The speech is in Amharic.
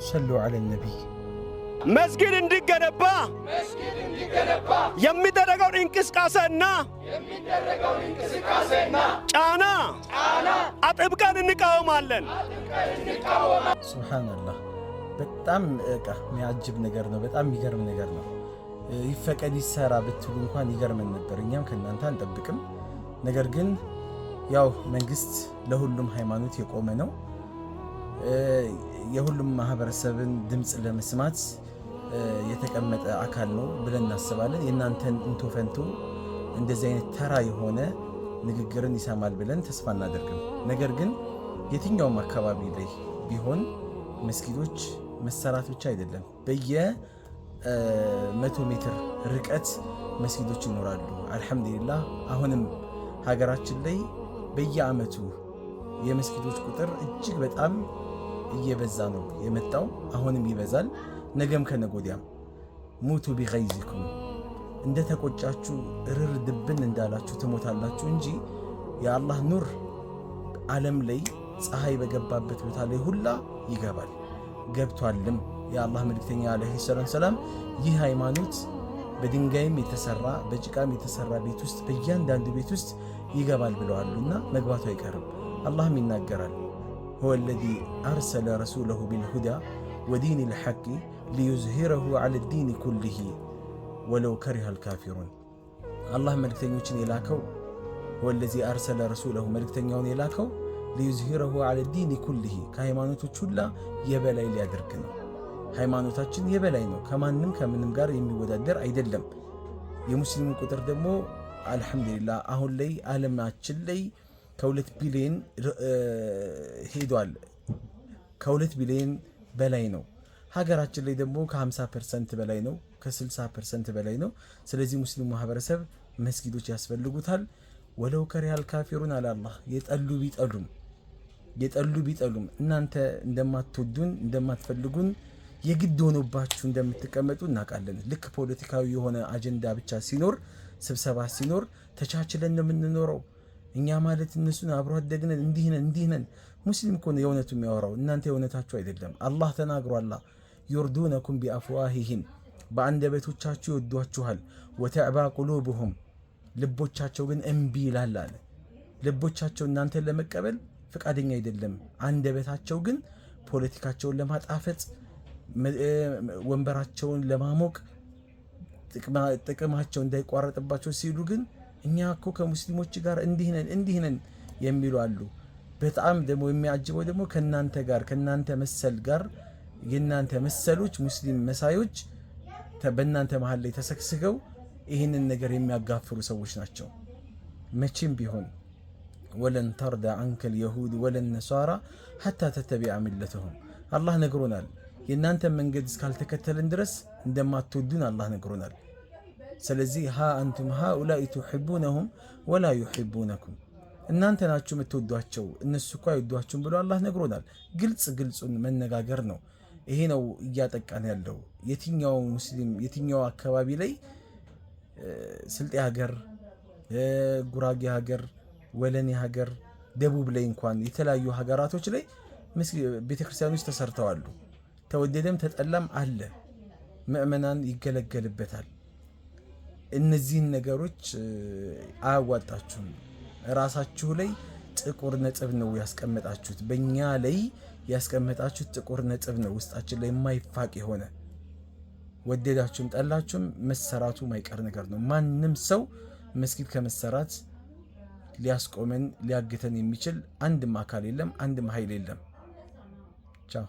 صلوا على النبي መስጊድ እንዲገነባ የሚደረገውን እንቅስቃሴና ጫና አጥብቀን እንቃወማለን። ሱብሃንአላህ በጣም የሚያጅብ ነገር ነው። በጣም የሚገርም ነገር ነው። ይፈቀድ ይሰራ ብትሉ እንኳን ይገርመን ነበር። እኛም ከእናንተ አንጠብቅም። ነገር ግን ያው መንግስት ለሁሉም ሃይማኖት የቆመ ነው። የሁሉም ማህበረሰብን ድምጽ ለመስማት የተቀመጠ አካል ነው ብለን እናስባለን። የእናንተን እንቶፈንቶ እንደዚህ አይነት ተራ የሆነ ንግግርን ይሰማል ብለን ተስፋ እናደርግም። ነገር ግን የትኛውም አካባቢ ላይ ቢሆን መስጊዶች መሰራት ብቻ አይደለም፣ በየ100 ሜትር ርቀት መስጊዶች ይኖራሉ። አልሐምዱሊላህ አሁንም ሀገራችን ላይ በየአመቱ የመስጊዶች ቁጥር እጅግ በጣም እየበዛ ነው የመጣው። አሁንም ይበዛል፣ ነገም ከነጎዲያም። ሙቱ ቢገይዚኩም እንደ ተቆጫችሁ እርር ድብን እንዳላችሁ ትሞታላችሁ እንጂ የአላህ ኑር ዓለም ላይ ፀሐይ በገባበት ቦታ ላይ ሁላ ይገባል፣ ገብቷልም። የአላህ መልእክተኛ አለይሂ ሰላም ይህ ሃይማኖት በድንጋይም የተሰራ በጭቃም የተሰራ ቤት ውስጥ በእያንዳንዱ ቤት ውስጥ ይገባል ብለዋልና መግባቱ አይቀርም። አላህም ይናገራል هو الذي أرسل رسوله بالهدى ودين الحق ليظهره على الدين كله ولو كره الكافرون الله ملكتنيوችን የላከው هو الذي أرسل رسوله መልእክተኛውን የላከው ليظهره على الدين كله ከሃይማኖቶች ሁሉ የበላይ ሊያደርግ ነው። ሃይማኖታችን የበላይ ነው፣ ከማንም ከምንም ጋር የሚወዳደር አይደለም። የሙስሊሙ ቁጥር ደግሞ አልহামዱሊላህ አሁን ላይ ዓለማችን ላይ ከ2 ቢሊዮን ሄዷል። ከ2 ቢሊዮን በላይ ነው። ሀገራችን ላይ ደግሞ ከ50% በላይ ነው፣ ከ60% በላይ ነው። ስለዚህ ሙስሊሙ ማህበረሰብ መስጊዶች ያስፈልጉታል። ወለው ከሪያል ካፊሩን አላህ የጠሉ ቢጠሉም እናንተ እንደማትወዱን እንደማትፈልጉን የግድ ሆኖባችሁ እንደምትቀመጡ እናውቃለን። ልክ ፖለቲካዊ የሆነ አጀንዳ ብቻ ሲኖር ስብሰባ ሲኖር ተቻችለን ነው የምንኖረው። እኛ ማለት እነሱን አብሮ አደግነን እንዲህነን። ሙስሊም እኮ ነው የእውነቱ የሚያወራው፣ እናንተ የእውነታችሁ አይደለም። አላህ ተናግሯል። ዩርዱነኩም ቢአፍዋሂሂም በአንደበቶቻችሁ ይወዷችኋል። ወተዕባ ቁሉብሁም ልቦቻቸው ግን እምቢ ይላል አለ። ልቦቻቸው እናንተን ለመቀበል ፈቃደኛ አይደለም። አንደበታቸው ግን ፖለቲካቸውን ለማጣፈጥ ወንበራቸውን ለማሞቅ ጥቅማቸው እንዳይቋረጥባቸው ሲሉ ግን እኛ እኮ ከሙስሊሞች ጋር እንዲህነን የሚሉ አሉ። በጣም ደግሞ የሚያጅበው ደግሞ ከናንተ መሰል ጋር የናንተ መሰሎች ሙስሊም መሳዮች በእናንተ መሃል ላይ ተሰክስገው ይህንን ነገር የሚያጋፍሩ ሰዎች ናቸው። መቼም ቢሆን ወለን ተርዳ አንከ اليهود ወለን ነሳራ حتى تتبع ሚለተሁም አላህ ነግሮናል። የናንተ መንገድ እስካልተከተልን ድረስ እንደማትወዱን አላህ ነግሮናል። ስለዚህ አንቱም ሃኡላኢ ቱሒቡነሁም ወላ ዩሒቡነኩም እናንተ ናችሁ የምትወዷቸው እነሱ እኮ አይወዷችሁም ብሎ አላህ ነግሮናል። ግልጹን መነጋገር ነው። ይሄ ነው እያጠቃን ያለው። የትኛው ሙስሊም የትኛው አካባቢ ላይ ስልጤ ሀገር፣ ጉራጌ ሀገር፣ ወለኔ ሀገር፣ ደቡብ ላይ እንኳን የተለያዩ ሀገራቶች ላይ ቤተክርስቲያኖች ተሰርተዋል። ተወደደም ተጠላም አለ፣ ምእመናን ይገለገልበታል። እነዚህን ነገሮች አያዋጣችሁም። ራሳችሁ ላይ ጥቁር ነጥብ ነው ያስቀመጣችሁት። በእኛ ላይ ያስቀመጣችሁት ጥቁር ነጥብ ነው ውስጣችን ላይ የማይፋቅ የሆነ። ወደዳችሁም ጠላችሁም መሰራቱ ማይቀር ነገር ነው። ማንም ሰው መስጊድ ከመሰራት ሊያስቆመን ሊያግተን የሚችል አንድም አካል የለም፣ አንድም ኃይል የለም። ቻው